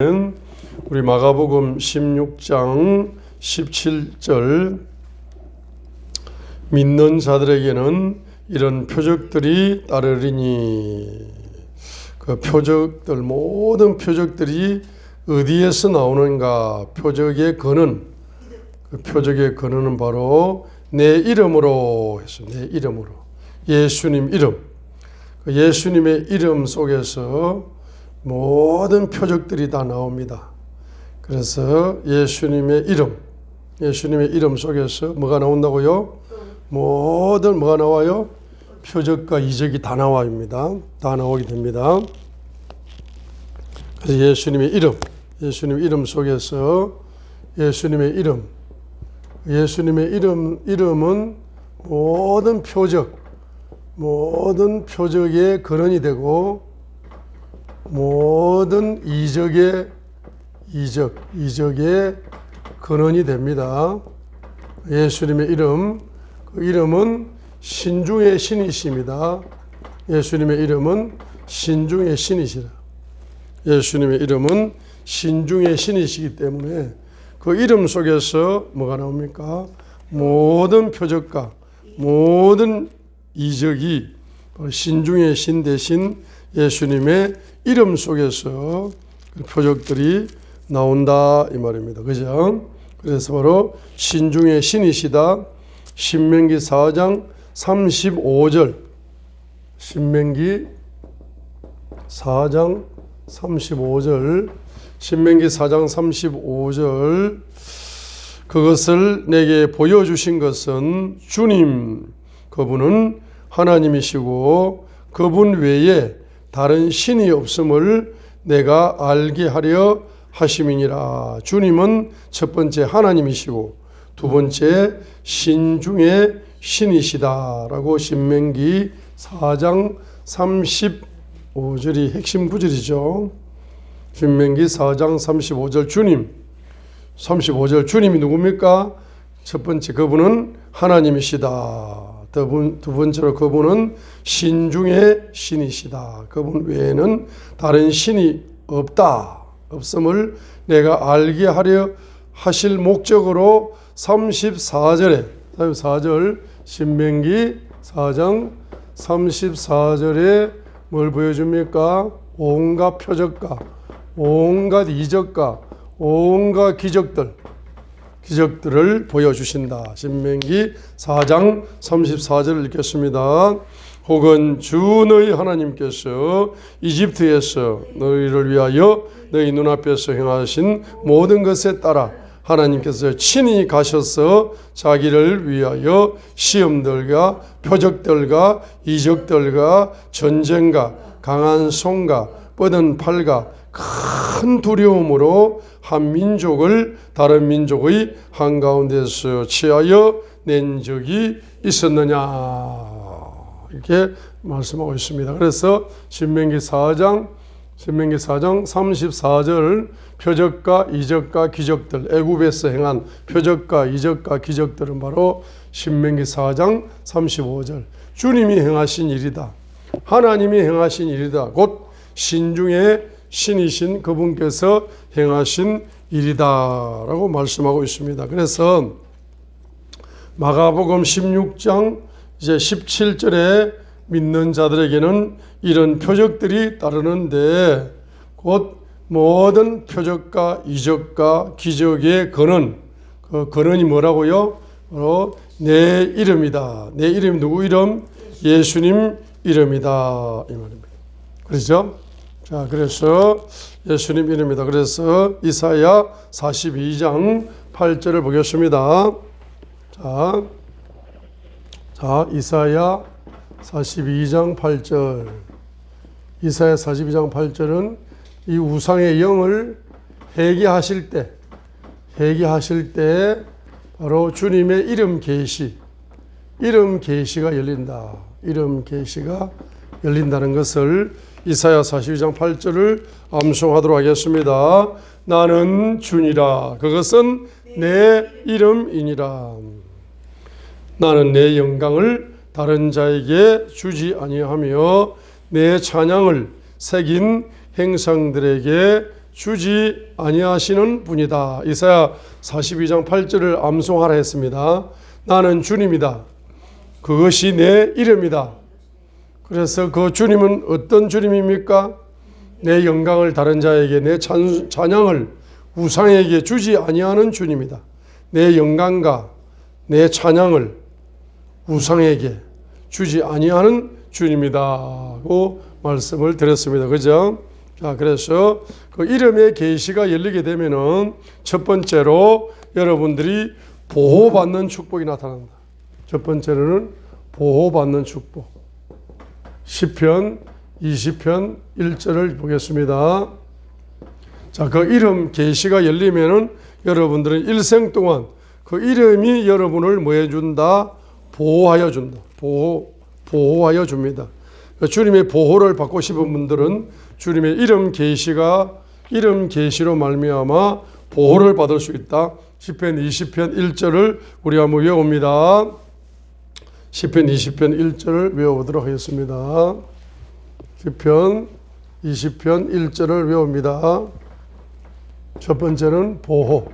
우리 마가복음 16장 17절 믿는 자들에게는 이런 표적들이 따르리니, 그 표적들, 모든 표적들이 어디에서 나오는가? 표적의 근원, 그 표적의 근원은 바로 내 이름으로 해서, 내 이름으로, 예수님 이름, 그 예수님의 이름 속에서 모든 표적들이 다 나옵니다. 그래서 예수님의 이름 속에서 뭐가 나온다고요? 모든 뭐가 나와요? 표적과 이적이 다 나와입니다. 다 나오게 됩니다. 그래서 예수님의 이름 속에서 예수님의 이름은 모든 표적의 근원이 되고 모든 이적의 근원이 됩니다. 예수님의 이름, 그 이름은 신중의 신이십니다. 예수님의 이름은 신중의 신이시라. 예수님의 이름은 신중의 신이시기 때문에 그 이름 속에서 뭐가 나옵니까? 모든 표적과 모든 이적이 신중의 신 대신 예수님의 이름 속에서 표적들이 나온다 이 말입니다. 그죠? 그래서 바로 신중의 신이시다. 신명기 4장 35절, 신명기 4장 35절, 그것을 내게 보여주신 것은 주님, 그분은 하나님이시고 그분 외에 다른 신이 없음을 내가 알게 하려 하심이니라. 주님은 첫 번째 하나님이시고 두 번째 신중의 신이시다라고 신명기 4장 35절이 핵심 구절이죠. 신명기 4장 35절 주님이 누굽니까? 첫 번째 그분은 하나님이시다. 두 번째로 그분은 신중의 신이시다. 그분 외에는 다른 신이 없음을 내가 알게 하려 하실 목적으로 34절 신명기 4장 34절에 뭘 보여줍니까? 온갖 표적과 온갖 이적과 온갖 기적들을 보여주신다. 신명기 4장 34절을 읽겠습니다. 혹은 주 너희 하나님께서 이집트에서 너희를 위하여 너희 눈앞에서 행하신 모든 것에 따라 하나님께서 친히 가셔서 자기를 위하여 시험들과 표적들과 이적들과 전쟁과 강한 손과 뻗은 팔과 큰 두려움으로 한 민족을 다른 민족의 한가운데서 취하여 낸 적이 있었느냐, 이렇게 말씀하고 있습니다. 그래서 신명기 4장 34절 표적과 이적과 기적들, 애굽에서 행한 표적과 이적과 기적들은 바로 신명기 4장 35절 주님이 행하신 일이다. 하나님이 행하신 일이다. 곧 신중의 신이신 그분께서 행하신 일이다라고 말씀하고 있습니다. 그래서 마가복음 16장 이제 17절에 믿는 자들에게는 이런 표적들이 따르는데, 곧 모든 표적과 이적과 기적의 근원, 그 근원이 뭐라고요? 바로 내 이름이다. 내 이름이 누구 이름? 예수님 이름이다 이 말입니다. 그렇죠? 자, 그래서 예수님 이름이다. 그래서 이사야 42장 8절을 보겠습니다. 자, 이사야 42장 8절. 이사야 42장 8절은 이 우상의 영을 회개하실 때 바로 주님의 이름 계시가 열린다. 이름 계시가 열린다는 것을 이사야 42장 8절을 암송하도록 하겠습니다. 나는 주니라. 그것은 내 이름이니라. 나는 내 영광을 다른 자에게 주지 아니하며 내 찬양을 새긴 행상들에게 주지 아니하시는 분이다. 이사야 42장 8절을 암송하라 했습니다. 나는 주님이다. 그것이 내 이름이다. 그래서 그 주님은 어떤 주님입니까? 내 영광을 다른 자에게, 내 찬양을 우상에게 주지 아니하는 주님이다. 내 영광과 내 찬양을 우상에게 주지 아니하는 주님이다고 말씀을 드렸습니다. 그죠? 자, 그래서 그 이름의 계시가 열리게 되면은 첫 번째로 여러분들이 보호받는 축복이 나타난다. 첫 번째로는 보호받는 축복. 시편 20편 1절을 보겠습니다. 자, 그 이름 계시가 열리면은 여러분들은 일생 동안 그 이름이 여러분을 뭐 해준다? 보호하여 준다. 보호하여 줍니다. 주님의 보호를 받고 싶은 분들은 주님의 이름 계시로 말미암아 보호를 받을 수 있다. 시편 20편 1절을 우리 한번 외웁니다. 시편 20편 1절을 외워보도록 하겠습니다. 시편 20편 1절을 외웁니다. 첫 번째는 보호.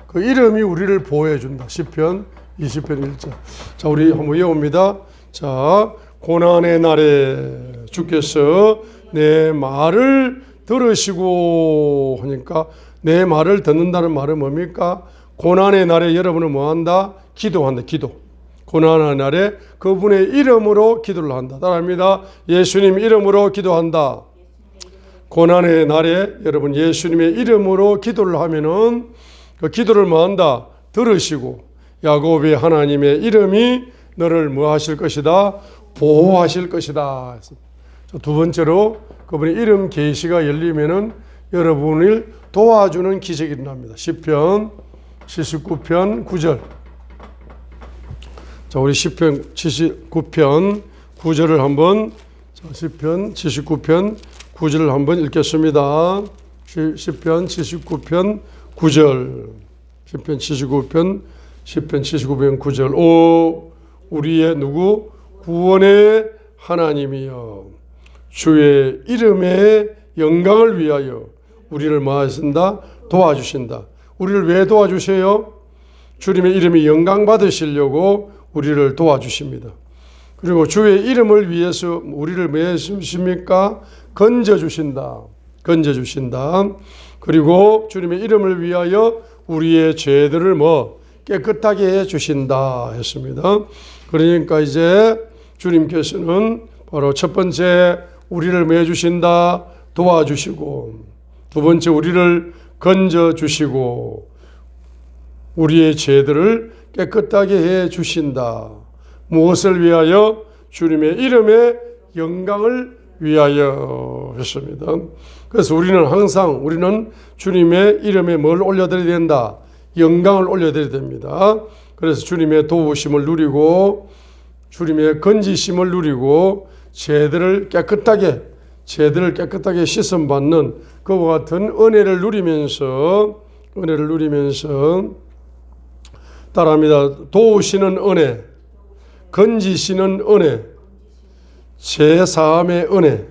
그 이름이 우리를 보호해 준다. 시편 20편 1절. 자, 우리 한번 외웁니다. 자, 고난의 날에 주께서 내 말을 들으시고 하니까 내 말을 듣는다는 말은 뭡니까? 고난의 날에 여러분은 뭐한다? 기도한다. 기도. 고난의 날에 그분의 이름으로 기도를 한다. 따라합니다. 예수님 이름으로 기도한다. 고난의 날에 여러분 예수님의 이름으로 기도를 하면은 그 기도를 뭐한다? 들으시고 야곱의 하나님의 이름이 너를 뭐 하실 것이다? 보호하실 것이다. 두 번째로 그분의 이름 계시가 열리면은 여러분을 도와주는 기적이 일어납니다. 시편 79편 9절. 자, 우리 시편 79편 9절을 한번, 시편 79편 9절을 한번 읽겠습니다. 시편 79편 9절. 시편 79편 9절. 오 우리의 누구? 구원의 하나님이여, 주의 이름의 영광을 위하여 우리를 뭐 하신다? 도와주신다. 우리를 왜 도와주세요? 주님의 이름이 영광 받으시려고 우리를 도와주십니다. 그리고 주의 이름을 위해서 우리를 왜 하십니까? 건져주신다. 건져주신다. 그리고 주님의 이름을 위하여 우리의 죄들을 뭐 깨끗하게 해주신다 했습니다. 그러니까 이제 주님께서는 바로 첫 번째 우리를 뭐 해주신다? 도와주시고, 두 번째 우리를 건져주시고 우리의 죄들을 깨끗하게 해주신다. 무엇을 위하여? 주님의 이름의 영광을 위하여 했습니다. 그래서 우리는 주님의 이름에 뭘 올려드려야 된다? 영광을 올려드려야 됩니다. 그래서 주님의 도우심을 누리고 주님의 건지심을 누리고 죄들을 깨끗하게 씻음받는 그와 같은 은혜를 누리면서 따라합니다. 도우시는 은혜, 건지시는 은혜, 죄사함의 은혜.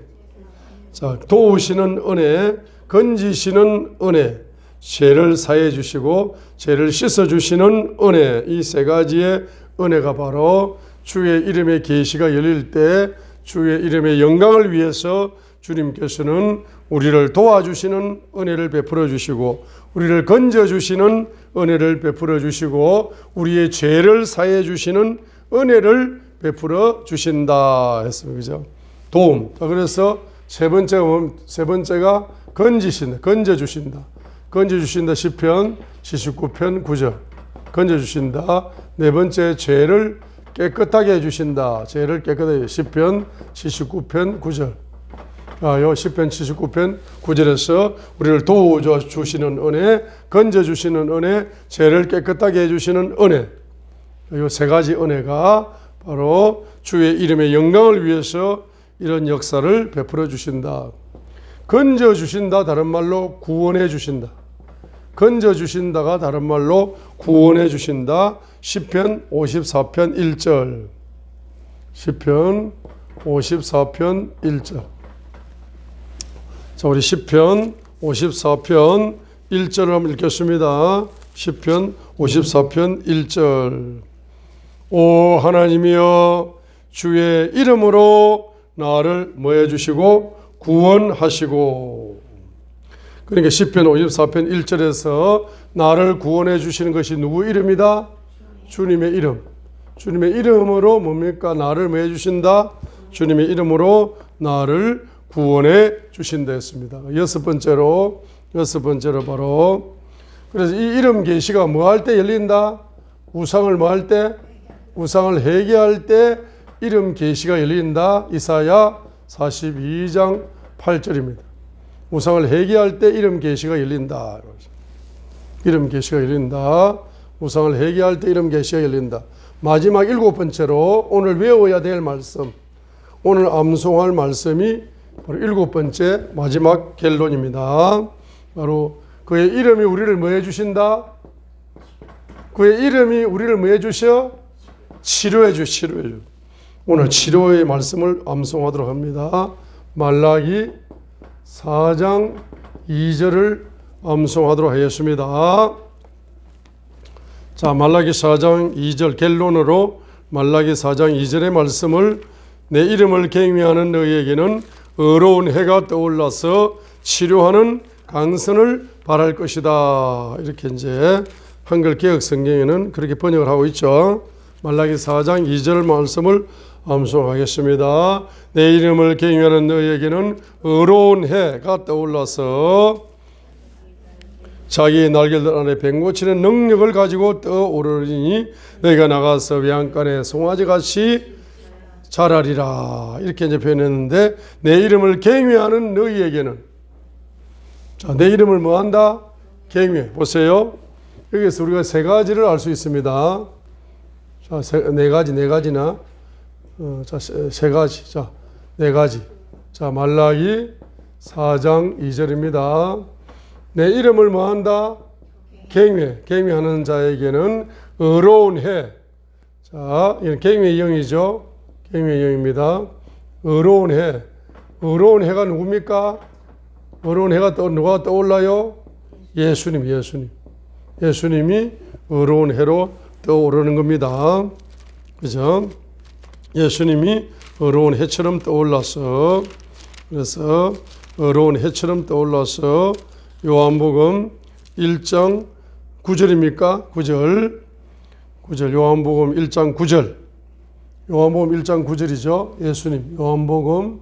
자, 도우시는 은혜, 건지시는 은혜, 죄를 사해 주시고 죄를 씻어 주시는 은혜. 이 세 가지의 은혜가 바로 주의 이름의 계시가 열릴 때 주의 이름의 영광을 위해서 주님께서는 우리를 도와주시는 은혜를 베풀어 주시고 우리를 건져 주시는 은혜를 베풀어 주시고 우리의 죄를 사해 주시는 은혜를 베풀어 주신다 했습니다. 그죠? 도움. 그래서 세 번째가 건지신다. 건져 주신다. 시편 79편 9절. 건져 주신다. 네 번째 죄를 깨끗하게 해 주신다. 죄를 깨끗하게. 시편 79편 9절. 요 시편 79편 9절에서 우리를 도와 주시는 은혜, 건져 주시는 은혜, 죄를 깨끗하게 해 주시는 은혜. 요 세 가지 은혜가 바로 주의 이름의 영광을 위해서 이런 역사를 베풀어 주신다. 건져 주신다, 다른 말로 구원해 주신다. 건져 주신다가 다른 말로 구원해 주신다. 시편 54편 1절. 시편 54편 1절. 자, 우리 시편 54편 1절을 한번 읽겠습니다. 시편 54편 1절. 오 하나님이여 주의 이름으로 나를 뭐해 주시고 구원하시고. 그러니까 시편 54편 1절에서 나를 구원해 주시는 것이 누구 이름이다? 주님의 이름. 주님의 이름으로 뭡니까? 나를 뭐 해주신다? 주님의 이름으로 나를 구원해 주신다 했습니다. 여섯 번째로 바로 그래서 이 이름 계시가 뭐 할 때 열린다? 우상을 뭐 할 때? 우상을 회개할 때 이름 계시가 열린다. 이사야 42장 8절입니다. 우상을 회개할 때 이름 계시가 열린다. 이름 계시가 열린다. 우상을 회개할 때 이름 계시가 열린다. 마지막 일곱 번째로 오늘 외워야 될 말씀, 오늘 암송할 말씀이 바로 일곱 번째 마지막 결론입니다. 바로 그의 이름이 우리를 뭐 해주신다? 그의 이름이 우리를 뭐 해주셔? 치료해줘. 오늘 치료의 말씀을 암송하도록 합니다. 말라기 4장 2절을 암송하도록 하겠습니다. 자, 말라기 4장 2절 결론으로 말라기 4장 2절의 말씀을 내 이름을 경외하는 너희에게는 의로운 해가 떠올라서 치료하는 강선을 발할 것이다. 이렇게 이제 한글 개혁 성경에는 그렇게 번역을 하고 있죠. 말라기 4장 2절 말씀을 암송하겠습니다. 내 이름을 경외하는 너희에게는 의로운 해가 떠올라서 자기의 날개들 안에 뱅고치는 능력을 가지고 떠오르니 너희가 나가서 외양간에 송아지같이 자라리라. 이렇게 이제 표현했는데 내 이름을 경외하는 너희에게는, 자, 내 이름을 뭐 한다? 경외. 보세요. 여기서 우리가 세 가지를 알 수 있습니다. 자, 네 가지나 자, 세 가지. 자, 네 가지. 자, 말라기 4장 2절입니다. 내 이름을 뭐 한다? 경외하는 자에게는 의로운 해. 자, 이건 경외의 영이죠. 경외의 영입니다. 의로운 해. 의로운 해가 누굽니까? 의로운 해가 누가 떠올라요? 예수님이 의로운 해로 떠오르는 겁니다. 그죠? 예수님이 의로운 해처럼 떠올라서, 그래서 의로운 해처럼 떠올라서 요한복음 1장 9절입니까? 9절. 요한복음 1장 9절. 요한복음 1장 9절이죠. 예수님. 요한복음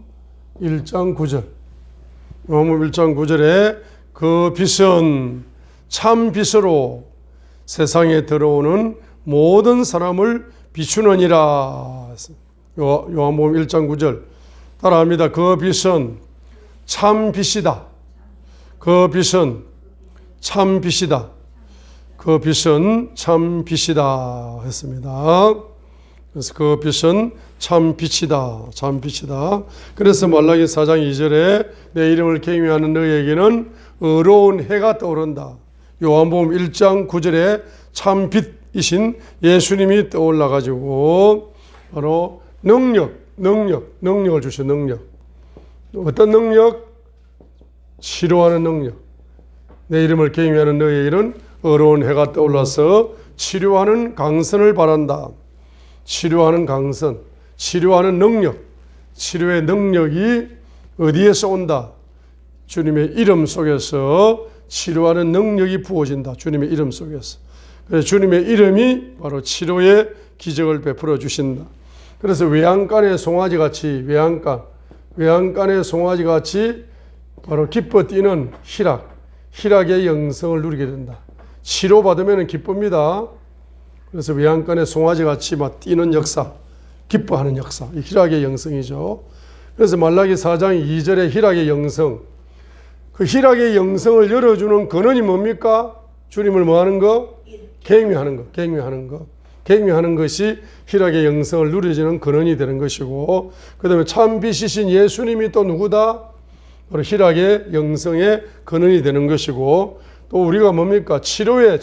1장 9절. 요한복음 1장 9절에 그 빛은 참 빛으로 세상에 들어오는 모든 사람을 비추느니라. 요한복음 1장 9절. 따라합니다. 그 빛은 참 빛이다. 그 빛은 참 빛이다. 그 빛은 참 빛이다 했습니다. 그래서 그 빛은 참 빛이다. 참 빛이다. 그래서 말라기 4장 2절에 내 이름을 경외하는 너희에게는 의로운 해가 떠오른다. 요한복음 1장 9절에 참 빛이신 예수님이 떠올라 가지고 바로 능력을 주셔. 능력. 어떤 능력? 치료하는 능력. 내 이름을 경외하는 너희에게는 의로운 해가 떠올라서 치료하는 강선을 바란다. 치료하는 강선, 치료하는 능력. 치료의 능력이 어디에서 온다? 주님의 이름 속에서 치료하는 능력이 부어진다. 주님의 이름 속에서. 그래서 주님의 이름이 바로 치료의 기적을 베풀어 주신다. 그래서 외양간의 송아지같이, 외양간의 송아지같이 바로 기뻐 뛰는 희락의 영성을 누리게 된다. 치료받으면 기쁩니다. 그래서 외양간의 송아지같이 막 뛰는 역사, 기뻐하는 역사, 이 희락의 영성이죠. 그래서 말라기 4장 2절의 희락의 영성, 그 희락의 영성을 열어주는 근원이 뭡니까? 주님을 뭐 하는 거? 경외하는 것이 희락의 영성을 누려지는 근원이 되는 것이고, 그 다음에 참 빛이신 예수님이 또 누구다? 바로 희락의 영성의 근원이 되는 것이고, 또 우리가 뭡니까? 치료를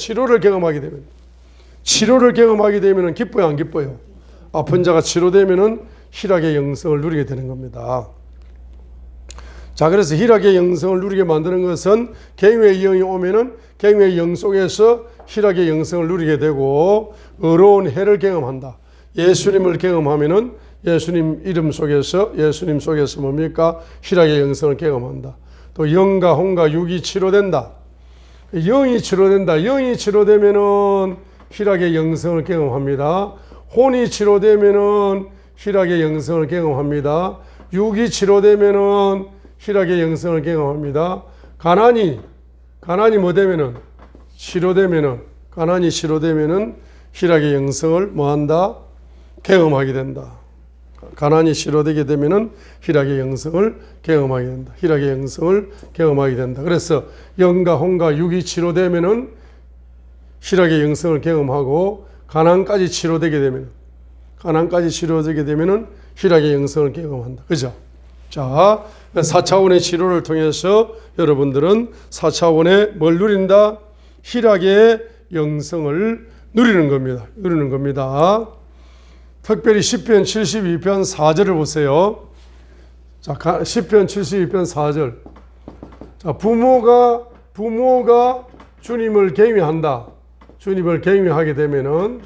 경험하게 되면 기뻐요, 안 기뻐요? 아픈 자가 치료되면은 희락의 영성을 누리게 되는 겁니다. 자, 그래서 희락의 영성을 누리게 만드는 것은 갱회의 영이 오면은 갱회의 영 속에서 희락의 영성을 누리게 되고 의로운 해를 경험한다. 예수님을 경험하면은 예수님 이름 속에서 예수님 속에서 뭡니까? 희락의 영성을 경험한다. 또 영과 혼과 육이 치료된다. 영이 치료된다. 영이 치료되면은 희락의 영성을 경험합니다. 혼이 치료되면은 희락의 영성을 경험합니다. 육이 치료되면은 희락의 영성을 경험합니다. 가난이 뭐 되면은 치료되면은 가난이 치료되면은 희락의 영성을 뭐한다? 경험하게 된다. 가난이 치료되게 되면은 희락의 영성을 경험하게 된다. 희락의 영성을 경험하게 된다. 그래서 영과 혼과 육이 치료되면은 희락의 영성을 경험하고 가난까지 치료되게 되면은 희락의 영성을 경험한다. 그죠? 자, 4차원의 치료를 통해서 여러분들은 4차원의 뭘 누린다? 희락의 영성을 누리는 겁니다. 특별히 시편 72편 4절을 보세요. 자, 시편 72편 4절. 자, 부모가 주님을 경외한다. 주님을 경외하게 되면은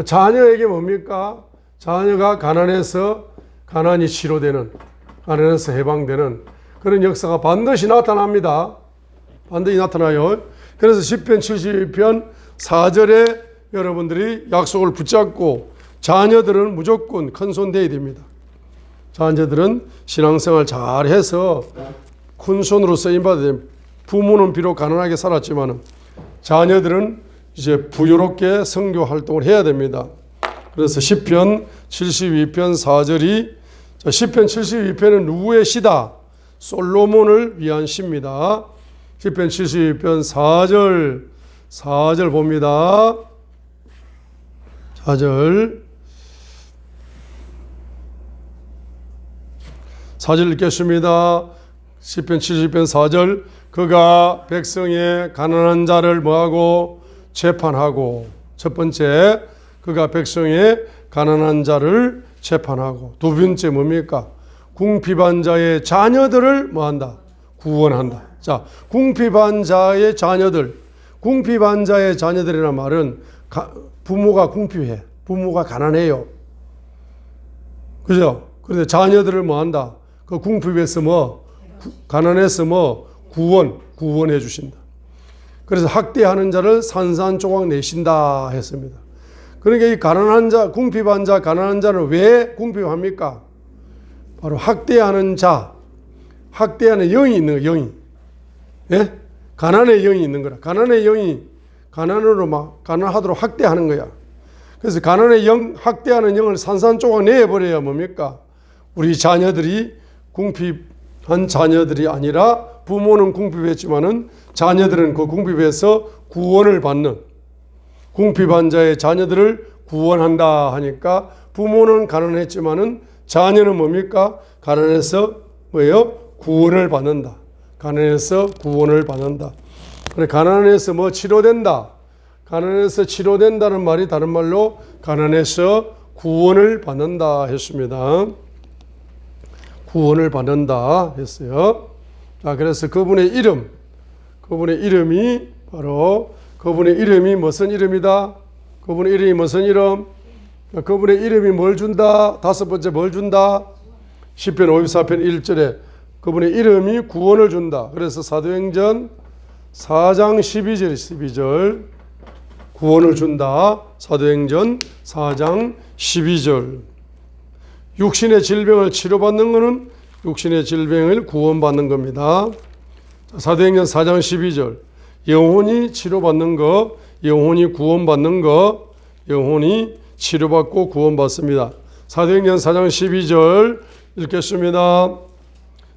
자녀에게 뭡니까? 자녀가 가난이 치료되는, 가난에서 해방되는 그런 역사가 반드시 나타납니다. 반드시 나타나요. 그래서 시편 72편 4절에 여러분들이 약속을 붙잡고 자녀들은 무조건 큰손 돼야 됩니다. 자녀들은 신앙생활 잘해서 큰손으로 쓰임받아야 됩니다. 부모는 비록 가난하게 살았지만 자녀들은 이제 부유롭게 선교 활동을 해야 됩니다. 그래서 시편 72편 4절이 시편 72편은 누구의 시다? 솔로몬을 위한 시입니다. 시편 72편 4절 봅니다. 4절 읽겠습니다. 시편 70편 4절. 그가 백성의 가난한 자를 뭐하고? 재판하고. 첫 번째, 그가 백성의 가난한 자를 재판하고. 두 번째 뭡니까? 궁핍한 자의 자녀들을 뭐한다? 구원한다. 자, 궁핍한 자의 자녀들이라는 말은 부모가 궁핍해. 부모가 가난해요. 그죠? 그런데 자녀들을 뭐한다? 그 궁핍에서 가난해서 구원해 주신다. 그래서 학대하는 자를 산산조각 내신다 했습니다. 그러니까 이 가난한 자, 궁핍한 자, 가난한 자는 왜 궁핍합니까? 바로 학대하는 영이 있는 거예요, 영이. 예? 가난의 영이 있는 거라. 가난의 영이 가난으로 가난하도록 학대하는 거야. 그래서 학대하는 영을 산산조각 내버려야 뭡니까? 우리 자녀들이 궁핍한 자녀들이 아니라 부모는 궁핍했지만은 자녀들은 그 궁핍에서 구원을 받는 궁핍한 자의 자녀들을 구원한다 하니까 부모는 가난했지만은 자녀는 뭡니까? 가난해서 구원을 받는다. 가난해서 구원을 받는다. 그래, 가난해서 치료된다. 가난해서 치료된다는 말이 다른 말로 가난해서 구원을 받는다 했습니다. 구원을 받는다 했어요. 자, 그래서 그분의 이름이 바로 그분의 이름이 무슨 이름이다? 그분의 이름이 무슨 이름? 그분의 이름이 뭘 준다? 다섯 번째 뭘 준다? 시편 54편 1절에 그분의 이름이 구원을 준다. 그래서 사도행전 4장 12절 구원을 준다. 사도행전 4장 12절. 육신의 질병을 치료받는 것은 육신의 질병을 구원받는 겁니다. 사도행전 4장 12절. 영혼이 치료받는 것, 영혼이 구원받는 것, 영혼이 치료받고 구원받습니다. 사도행전 4장 12절 읽겠습니다.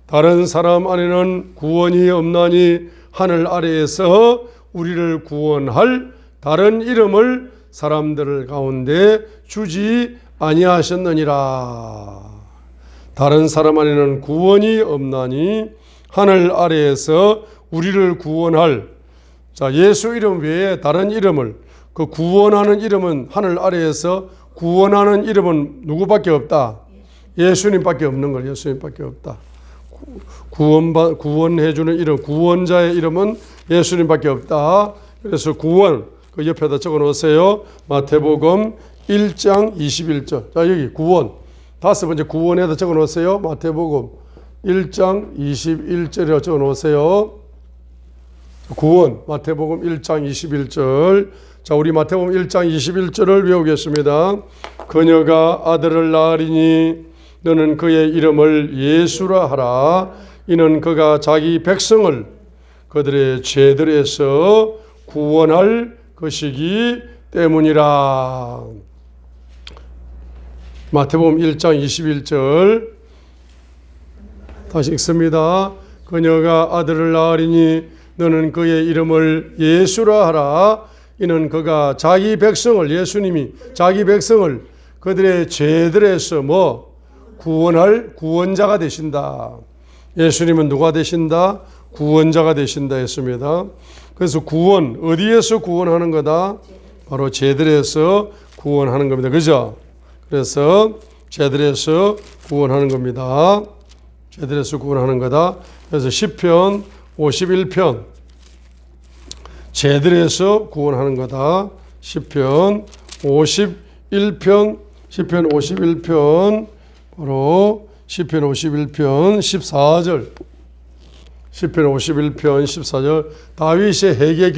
다른 사람 안에는 구원이 없나니 하늘 아래에서 우리를 구원할 다른 이름을 사람들 가운데 주지 아니하셨느니라. 다른 사람 안에는 구원이 없나니 하늘 아래에서 우리를 구원할, 자, 예수 이름 외에 다른 이름을, 그 구원하는 이름은 하늘 아래에서 구원하는 이름은 누구밖에 없다? 예수님밖에 없는 걸. 예수님밖에 없다. 구원해주는 이름, 구원자의 이름은 예수님밖에 없다. 그래서 구원, 그 옆에다 적어 놓으세요. 마태복음 1장 21절. 자, 여기 구원. 다섯 번째 구원에다 적어 놓으세요. 마태복음 1장 21절이라고 적어 놓으세요. 구원, 마태복음 1장 21절. 자, 우리 마태복음 1장 21절을 외우겠습니다. 그녀가 아들을 낳으리니 너는 그의 이름을 예수라 하라. 이는 그가 자기 백성을 그들의 죄들에서 구원할 것이기 때문이라. 마태복음 1장 21절 다시 읽습니다. 그녀가 아들을 낳으리니 너는 그의 이름을 예수라 하라. 이는 그가 자기 백성을, 예수님이 자기 백성을 그들의 죄들에서 구원할 구원자가 되신다. 예수님은 누가 되신다? 구원자가 되신다 했습니다. 그래서 구원, 어디에서 구원하는 거다? 바로 죄들에서 구원하는 겁니다. 그죠? 그래서 죄들에서 구원하는 겁니다. 죄들에서 구원하는 거다. 그래서 시편 51편 죄들에서 구원하는 거다. 시편 51편 바로 시편 51편 14절. 시편 51편 14절. 다윗의 회개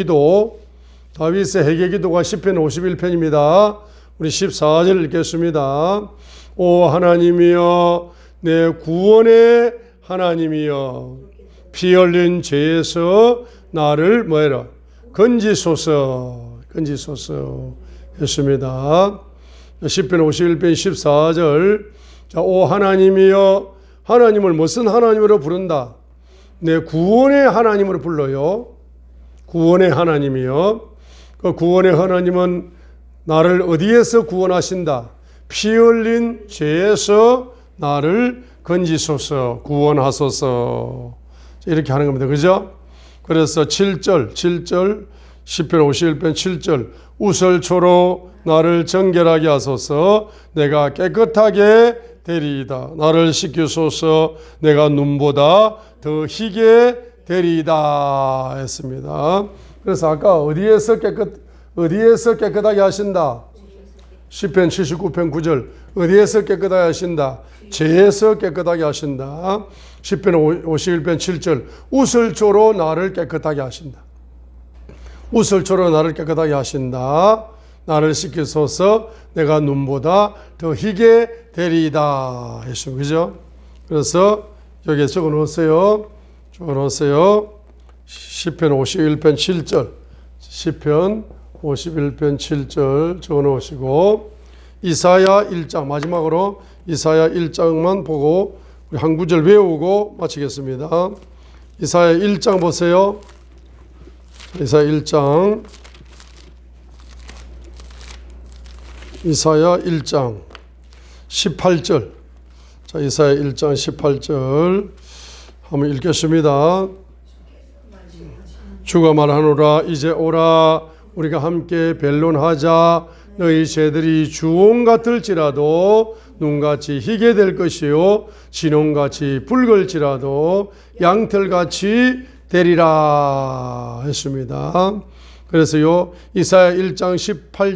기도가 시편 51편입니다. 우리 14절 읽겠습니다. 오 하나님이여, 내 구원의 하나님이여, 피 흘린 죄에서 나를 건지소서 했습니다. 시편 51편 14절. 자, 오 하나님이여, 하나님을 무슨 하나님으로 부른다? 내 구원의 하나님으로 불러요. 구원의 하나님이여. 그 구원의 하나님은 나를 어디에서 구원하신다? 피 흘린 죄에서 나를 건지소서, 구원하소서. 이렇게 하는 겁니다. 그죠? 그래서 7절 시편 51편 7절. 우설초로 나를 정결하게 하소서, 내가 깨끗하게 되리이다. 나를 씻기소서, 내가 눈보다 더 희게 되리이다 했습니다. 그래서 아까 어디에서 깨끗하게 하신다? 시편 79편 9절. 어디에서 깨끗하게 하신다? 죄에서 깨끗하게 하신다. 시편 51편 7절. 우설초로 나를 깨끗하게 하신다. 우설초로 나를 깨끗하게 하신다. 나를 씻기소서, 내가 눈보다 더 희게 되리이다 했습니다. 그죠? 그래서 여기에 적어 놓으세요. 시편 51편 7절. 시편 51편 7절 적어 놓으시고, 이사야 1장, 마지막으로 이사야 1장만 보고 우리 한 구절 외우고 마치겠습니다. 이사야 1장 보세요. 이사야 1장. 이사야 1장 18절. 자, 이사야 1장 18절 한번 읽겠습니다. 주가 말하노라, 이제 오라, 우리가 함께 변론하자. 너희 죄들이 주홍 같을지라도 눈같이 희게 될 것이요, 진홍같이 붉을지라도 양털같이 되리라 했습니다. 그래서요, 이사야 1장 18절